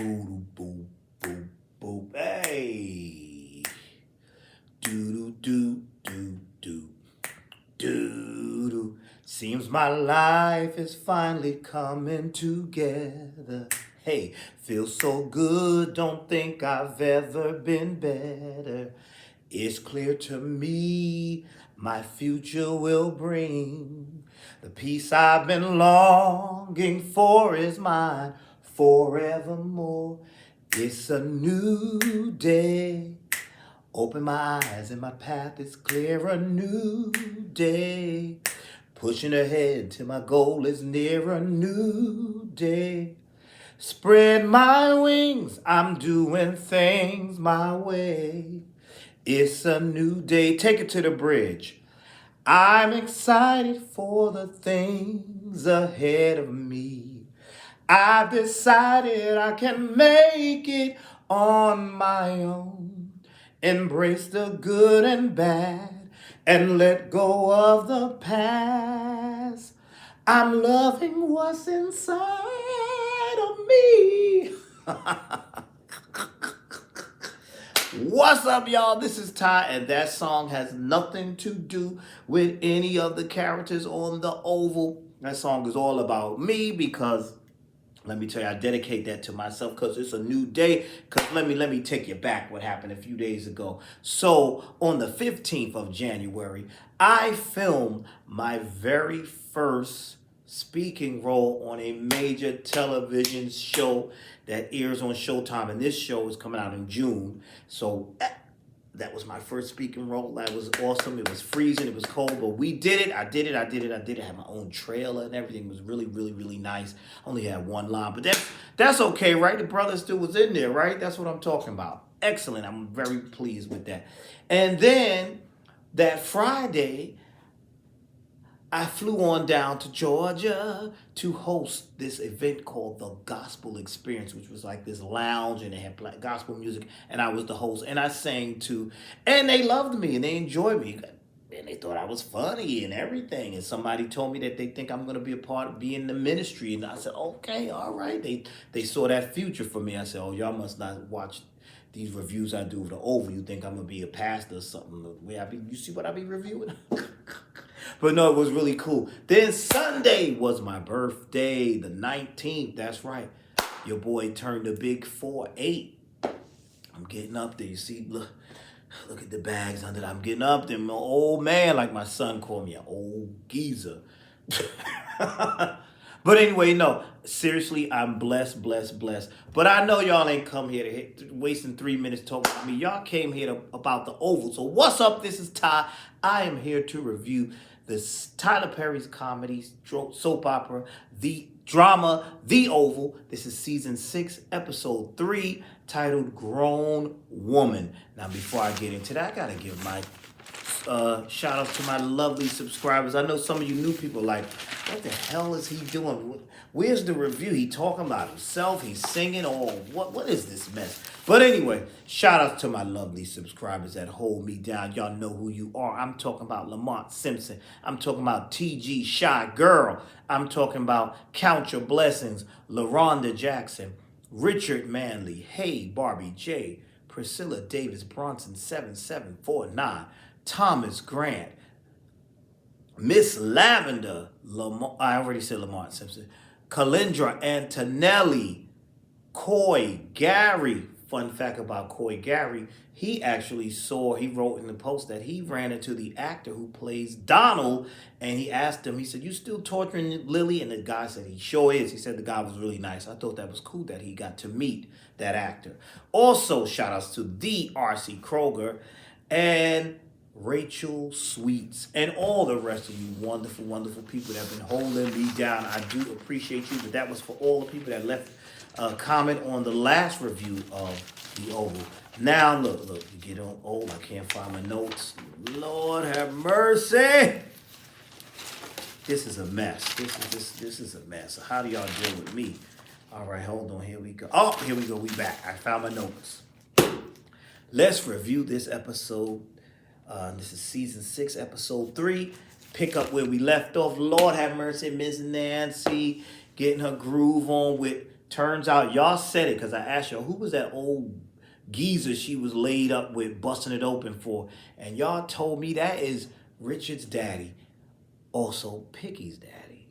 Boop, boop, boop, boop. Hey. Do do do do do do. Seems my life is finally coming together. Hey, feels so good. Don't think I've ever been better. It's clear to me my future will bring the peace I've been longing for is mine forevermore. It's a new day. Open my eyes and my path is clear. A new day. Pushing ahead till my goal is near. A new day. Spread my wings. I'm doing things my way. It's a new day. Take it to the bridge. I'm excited for the things ahead of me. I've decided I can make it on my own. Embrace the good and bad and let go of the past. I'm loving what's inside of me. What's up, y'all? This is Ty, and that song has nothing to do with any of the characters on the Oval. That song is all about me because let me tell you, I dedicate that to myself because it's a new day. Because let me take you back what happened a few days ago. So on the 15th of January, I filmed my very first speaking role on a major television show that airs on Showtime. And this show is coming out in June. So that was my first speaking role. That was awesome. It was freezing. It was cold, but we did it. I did it. I had my own trailer and everything. It was really, really, really nice. I only had one line, but that's okay, right? The brother still was in there, right? That's what I'm talking about. Excellent. I'm very pleased with that. And then that Friday, I flew on down to Georgia to host this event called the Gospel Experience, which was like this lounge and they had black gospel music, and I was the host and I sang too, and they loved me and they enjoyed me. And they thought I was funny and everything. And somebody told me that they think I'm gonna be a part of being in the ministry. And I said, okay, all right. They saw that future for me. I said, oh, y'all must not watch these reviews I do of the Oval. You think I'm gonna be a pastor or something? You see what I be reviewing? But no, it was really cool. Then Sunday was my birthday, the 19th. That's right. Your boy turned a big 4-8. I'm getting up there. You see, look at the bags under that. I'm getting up there. I'm an old man, like my son called me, an old geezer. But anyway, no, seriously, I'm blessed, blessed, blessed. But I know y'all ain't come here wasting 3 minutes talking about me. Y'all came here about the Oval. So what's up? This is Ty. I am here to review this Tyler Perry's comedy soap opera, the drama, The Oval. This is season 6, episode 3, titled Grown Woman. Now, before I get into that, I gotta give my shout out to my lovely subscribers. I know some of you new people like, what the hell is he doing? Where's the review? He talking about himself. He's singing. Oh, what is this mess? But anyway, shout out to my lovely subscribers that hold me down. Y'all know who you are. I'm talking about Lamont Simpson. I'm talking about TG Shy Girl. I'm talking about Count Your Blessings, LaRonda Jackson, Richard Manley, Hey Barbie J, Priscilla Davis Bronson 7749, Thomas Grant, Miss Lavender, I already said Lamont Simpson, Kalindra Antonelli, Coy Gary. Fun fact about Coy Gary, he wrote in the post that he ran into the actor who plays Donald, and he asked him, he said, you still torturing Lily? And the guy said, he sure is. He said the guy was really nice. I thought that was cool that he got to meet that actor. Also, shout outs to the R.C. Kroger and Rachel Sweets, and all the rest of you wonderful, wonderful people that have been holding me down. I do appreciate you, but that was for all the people that left a comment on the last review of The Oval. Now, look, you get on old, I can't find my notes. Lord have mercy. This is a mess. This is a mess. So how do y'all deal with me? All right, hold on. Here we go. Oh, here we go. We back. I found my notes. Let's review this episode. This is season 6, episode 3. Pick up where we left off. Lord have mercy, Miss Nancy getting her groove on with Turns out y'all said it because I asked y'all who was that old geezer she was laid up with, busting it open for, and y'all told me that is Richard's daddy, also Piggy's daddy.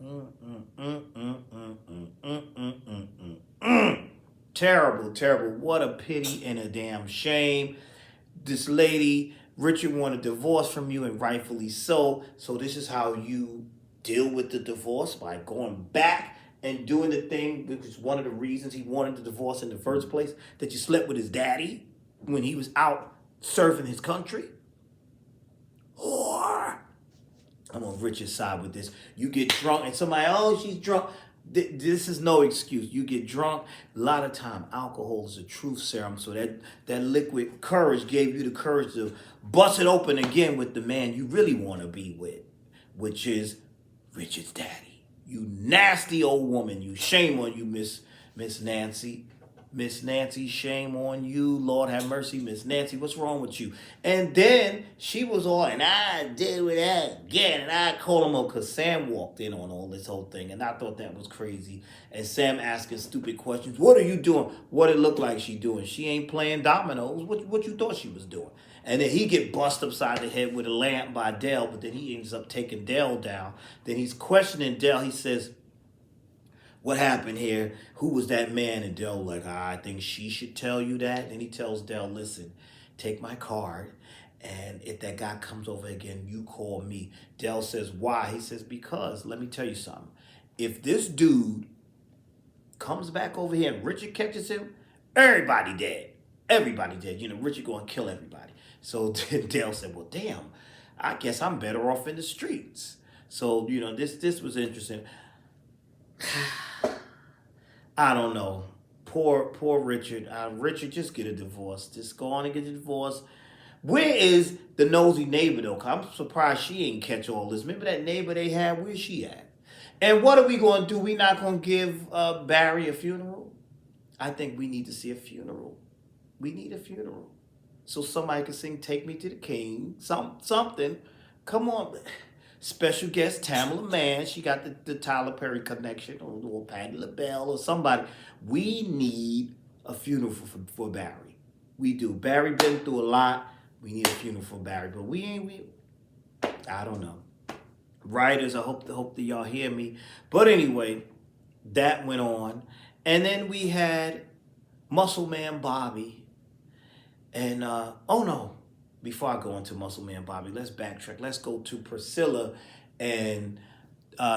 Mm, mm, mm, mm, mm, mm, mm, mm, mm, mm, mm. Terrible, terrible. What a pity and a damn shame. This lady, Richard, wanted a divorce from you, and rightfully so. So this is how you deal with the divorce, by going back and doing the thing, which is one of the reasons he wanted the divorce in the first place, that you slept with his daddy when he was out serving his country. Or I'm on Richard's side with this. You get drunk and somebody, oh, she's drunk. This is no excuse. You get drunk. A lot of time, alcohol is a truth serum. So that liquid courage gave you the courage to bust it open again with the man you really want to be with, which is Richard's daddy. You nasty old woman. You, shame on you, Miss Nancy. Miss Nancy, shame on you. Lord have mercy, Miss Nancy. What's wrong with you? And then she was all, and I did with that again. And I called him up because Sam walked in on all this whole thing. And I thought that was crazy. And Sam asking stupid questions. What are you doing? What it look like she doing? She ain't playing dominoes. What you thought she was doing? And then he get bust upside the head with a lamp by Dell. But then he ends up taking Dell down. Then he's questioning Dell. He says, what happened here? Who was that man? And Dell like, I think she should tell you that. And he tells Dell, listen, take my card, and if that guy comes over again, you call me. Dell says, why? He says, because let me tell you something. If this dude comes back over here and Richard catches him, everybody dead. Everybody dead. You know, Richard going to kill everybody. So Dell said, well, damn, I guess I'm better off in the streets. So, you know, this was interesting. I don't know. Poor Richard. Richard, just get a divorce. Just go on and get a divorce. Where is the nosy neighbor, though? 'Cause I'm surprised she ain't catch all this. Remember that neighbor they had? Where's she at? And what are we going to do? We not going to give Barry a funeral? I think we need to see a funeral. We need a funeral. So somebody can sing Take Me to the King. Something. Come on. Special guest Tamala Mann. She got the Tyler Perry connection, or Patti LaBelle, or somebody. We need a funeral for Barry. We do. Barry been through a lot. We need a funeral for Barry, but I don't know. Writers, I hope that y'all hear me. But anyway, that went on, and then we had Muscle Man Bobby, and oh no. Before I go into Muscle Man Bobby, let's backtrack. Let's go to Priscilla and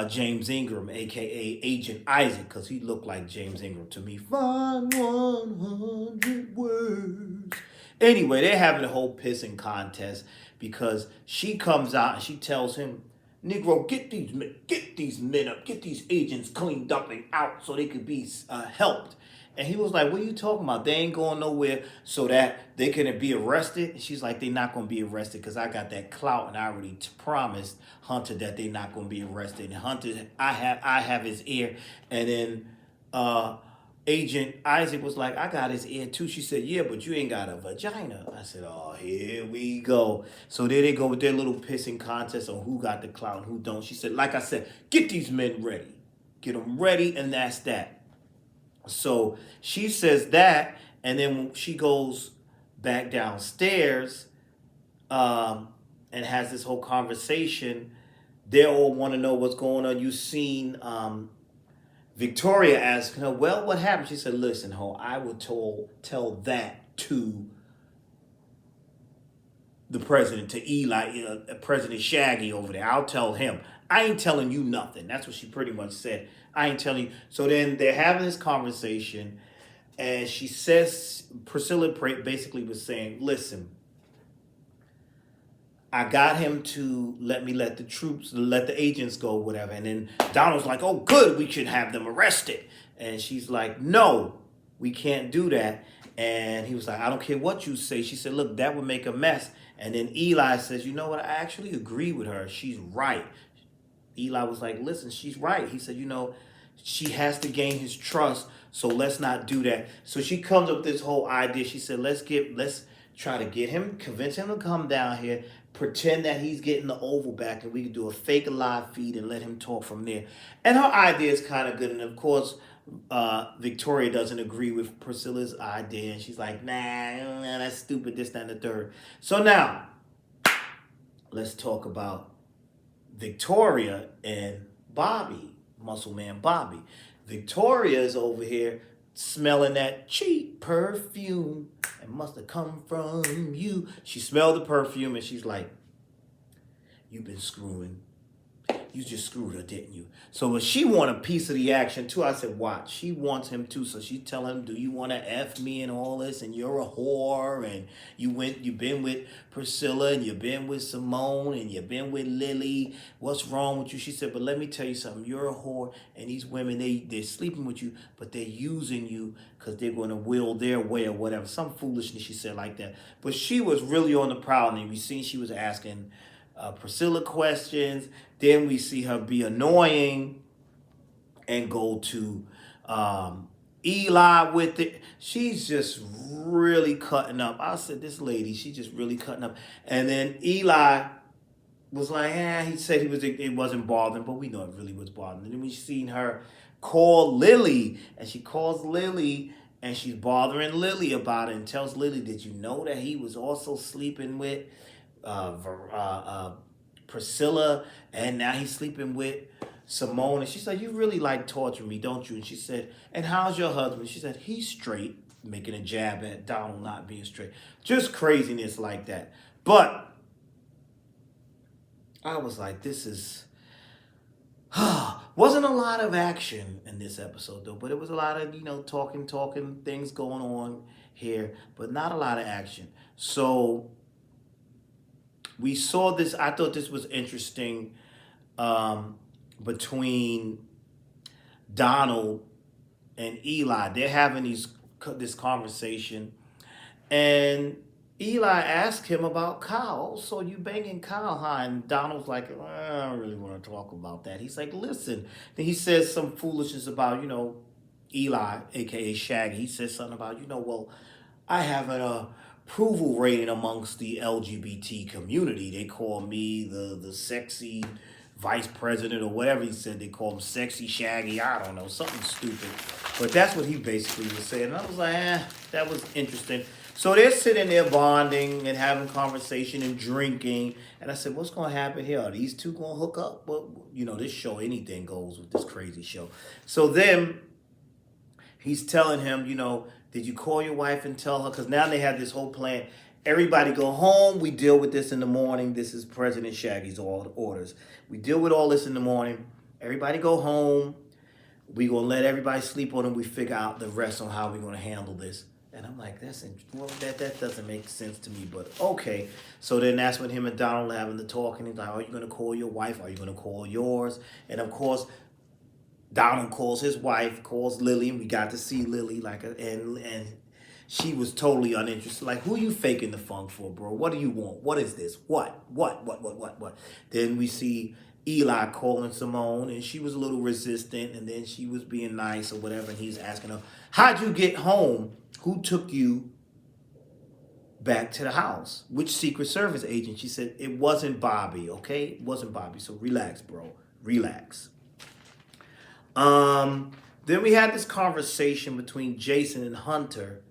James Ingram, a.k.a. Agent Isaac, because he looked like James Ingram to me. Find 100 words. Anyway, they're having a whole pissing contest because she comes out and she tells him, Negro, get these men up, get these agents cleaned up and out so they could be helped. And he was like, what are you talking about? They ain't going nowhere so that they can be arrested. And she's like, they're not going to be arrested because I got that clout and I already promised Hunter that they're not going to be arrested. And Hunter, I have his ear. And then Agent Isaac was like, I got his ear too. She said, yeah, but you ain't got a vagina. I said, oh, here we go. So there they go with their little pissing contest on who got the clout and who don't. She said, like I said, get these men ready. Get them ready, and that's that. So she says that, and then when she goes back downstairs and has this whole conversation, they all want to know what's going on. You've seen Victoria asking her, well, what happened? She said, listen, ho, I will tell that to the president, to Eli, President Shaggy over there. I'll tell him. I ain't telling you nothing. That's what she pretty much said. I ain't telling you. So then they're having this conversation, and she says, Priscilla basically was saying, listen, I got him to let the agents go, whatever. And then Donald's like, oh, good, we should have them arrested. And she's like, no, we can't do that. And he was like, I don't care what you say. She said, look, that would make a mess. And then Eli says, you know what? I actually agree with her. She's right. Eli was like, listen, she's right. He said, you know, she has to gain his trust, so let's not do that. So she comes up with this whole idea. She said, let's try to get him, convince him to come down here, pretend that he's getting the Oval back, and we can do a fake live feed and let him talk from there. And her idea is kind of good. And of course, Victoria doesn't agree with Priscilla's idea, and she's like, nah, that's stupid, this, that, and the third. So now, let's talk about Victoria and Bobby, Muscle Man Bobby. Victoria is over here smelling that cheap perfume. It must have come from you. She smelled the perfume and she's like, you've been screwing. You just screwed her, didn't you? So when she want a piece of the action too, I said, watch. She wants him too. So she telling him, do you want to F me and all this? And you're a whore. And you've been with Priscilla and you've been with Simone and you've been with Lily. What's wrong with you? She said, but let me tell you something. You're a whore. And these women, they're sleeping with you, but they're using you because they're going to will their way or whatever. Some foolishness she said like that. But she was really on the prowl. And we seen she was asking Priscilla questions. Then we see her be annoying and go to Eli with it. She's just really cutting up. I said, this lady, she's just really cutting up. And then Eli was like, he said it wasn't bothering, but we know it really was bothering. And then we seen her call Lily, and she calls Lily, and she's bothering Lily about it and tells Lily, did you know that he was also sleeping with Priscilla, and now he's sleeping with Simone? And she said, you really like torturing me, don't you? And she said, and how's your husband? She said, he's straight, making a jab at Donald not being straight. Just craziness like that. But I was like, this is... wasn't a lot of action in this episode, though, but it was a lot of, talking, things going on here, but not a lot of action. So we saw this. I thought this was interesting between Donald and Eli. They're having this conversation, and Eli asked him about Kyle. Oh, so you banging Kyle, huh? And Donald's like, I don't really want to talk about that. He's like, listen. Then he says some foolishness about, Eli, a.k.a. Shaggy. He says something about, well, I have an approval rating amongst the LGBT community. They call me the sexy vice president or whatever he said. They call him sexy Shaggy. I don't know, something stupid. But that's what he basically was saying. And I was like, that was interesting. So they're sitting there bonding and having conversation and drinking. And I said, what's going to happen here? Are these two going to hook up? Well, this show, anything goes with this crazy show. So then he's telling him, did you call your wife and tell her? Because now they have this whole plan. Everybody go home. We deal with this in the morning. This is President Shaggy's orders. We deal with all this in the morning. Everybody go home. We going to let everybody sleep on it. We figure out the rest on how we're going to handle this. And I'm like, that doesn't make sense to me, but okay. So then that's when him and Donald are having the talk, and he's like, are you going to call your wife? Are you going to call yours? And of course, Donald calls his wife, calls Lily, and we got to see Lily, and she was totally uninterested. Like, who you faking the funk for, bro? What do you want? What is this? What? Then we see Eli calling Simone, and she was a little resistant, and then she was being nice or whatever, and he's asking her, how'd you get home? Who took you back to the house? Which Secret Service agent? She said, it wasn't Bobby, okay? It wasn't Bobby, so relax, bro. Relax. Then we had this conversation between Jason and Hunter,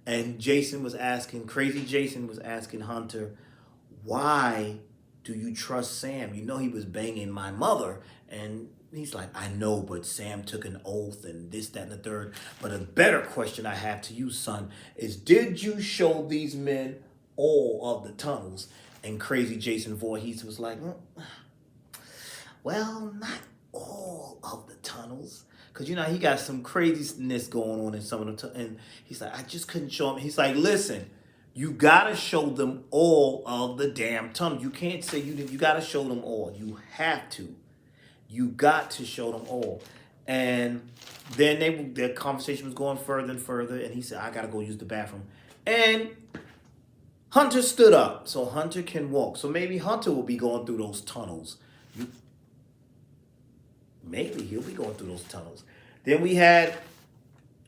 and Crazy Jason was asking Hunter, why do you trust Sam? He was banging my mother. And he's like, I know, but Sam took an oath and this, that, and the third. But a better question I have to you, son, is did you show these men all of the tunnels? And Crazy Jason Voorhees was like, well, not all of the tunnels. Because, he got some craziness going on in some of them. And he's like, I just couldn't show him. He's like, listen, you got to show them all of the damn tunnels. You can't say you didn't. You got to show them all. You have to. You got to show them all. And then their conversation was going further and further. And he said, I got to go use the bathroom. And Hunter stood up so Hunter can walk. So maybe Hunter will be going through those tunnels. Maybe he'll be going through those tunnels. Then we had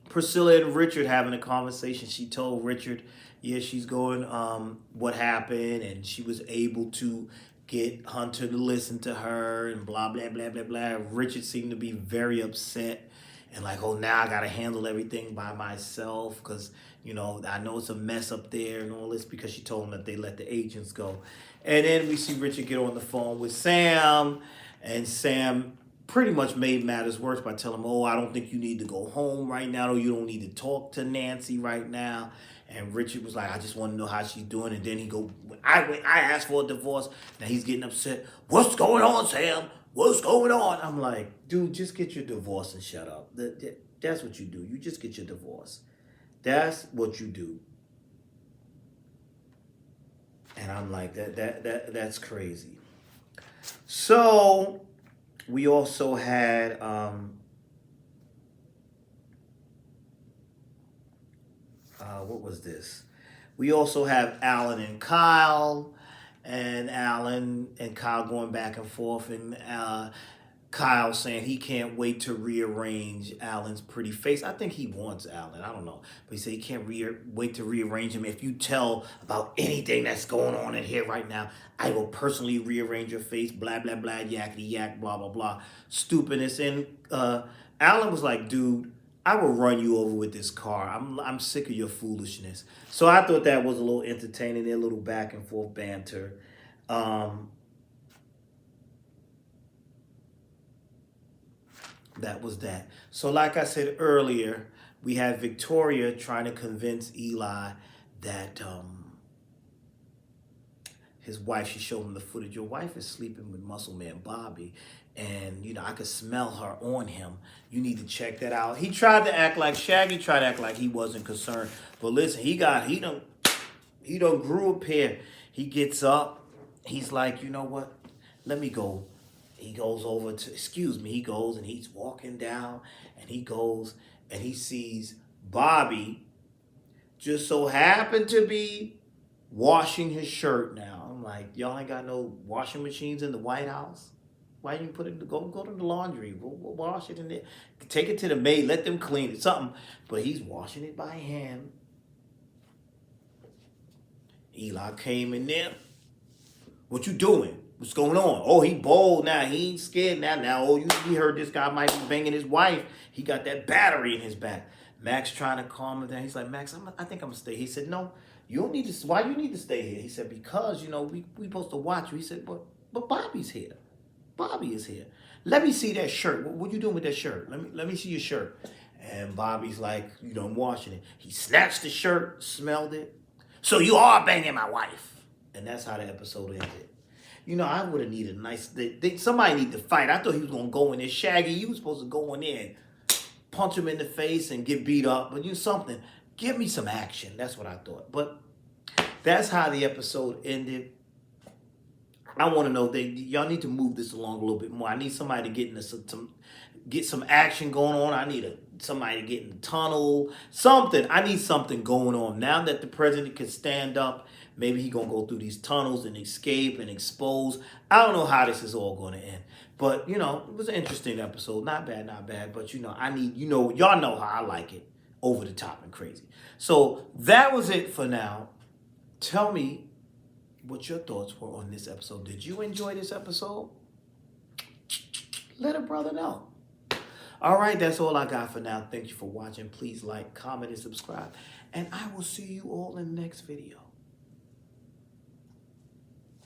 Priscilla and Richard having a conversation. She told Richard, she's going, what happened, and she was able to get Hunter to listen to her and blah, blah, blah, blah, blah. Richard seemed to be very upset. and like, oh, now I gotta handle everything by myself because I know it's a mess up there and all this because she told him that they let the agents go. And then we see Richard get on the phone with Sam, and Sam pretty much made matters worse by telling him, oh, I don't think you need to go home right now, or you don't need to talk to Nancy right now. And Richard was like, I just want to know how she's doing. And then I asked for a divorce. Now he's getting upset. What's going on, Sam? What's going on? I'm like, dude, just get your divorce and shut up. That's what you do. You just get your divorce. That's what you do. And I'm like, that's crazy. So we also had what was this? We also have Alan and Kyle, and Alan and Kyle going back and forth, and Kyle saying he can't wait to rearrange Alan's pretty face. I think he wants Alan. I don't know. But he said he can't wait to rearrange him. If you tell about anything that's going on in here right now, I will personally rearrange your face, blah, blah, blah, yakety yak, blah, blah, blah. Stupidness. And Alan was like, dude, I will run you over with this car. I'm sick of your foolishness. So I thought that was a little entertaining, a little back and forth banter. That was that. So like I said earlier, we had Victoria trying to convince Eli that his wife, she showed him the footage. Your wife is sleeping with Muscle Man Bobby. And, I could smell her on him. You need to check that out. He tried to act like Shaggy, tried to act like he wasn't concerned. But listen, he done grew up here. He gets up. He's like, you know what? Let me go. He goes over to, he goes and he's walking down. And he goes and he sees Bobby just so happened to be washing his shirt now. I'm like, y'all ain't got no washing machines in the White House? Why didn't you put it, go to the laundry, go wash it in there, take it to the maid, let them clean it, something. But he's washing it by hand. Eli came in there. What you doing? What's going on? Oh, he bold now. He ain't scared now. Oh, you heard this guy might be banging his wife. He got that battery in his back. Max trying to calm him down. He's like, Max, I think I'm going to stay. He said, no, you don't need to. Why you need to stay here? He said, because, we supposed to watch you. He said, but Bobby's here. Bobby is here. Let me see that shirt. What you doing with that shirt? Let me see your shirt. And Bobby's like, I'm washing it. He snatched the shirt, smelled it. So you are banging my wife. And that's how the episode ended. I would have needed a nice... somebody need to fight. I thought he was going to go in there. Shaggy, you was supposed to go in there and punch him in the face and get beat up. But something. Give me some action. That's what I thought. But that's how the episode ended. I want to know, y'all need to move this along a little bit more. I need somebody to get some action going on. I need somebody to get in the tunnel. Something. I need something going on. Now that the president can stand up, maybe he going to go through these tunnels and escape and expose. I don't know how this is all going to end. But, it was an interesting episode. Not bad. But, I need, y'all know how I like it. Over the top and crazy. So that was it for now. Tell me what your thoughts were on this episode. Did you enjoy this episode? Let a brother know. All right, that's all I got for now. Thank you for watching. Please like, comment, and subscribe. And I will see you all in the next video.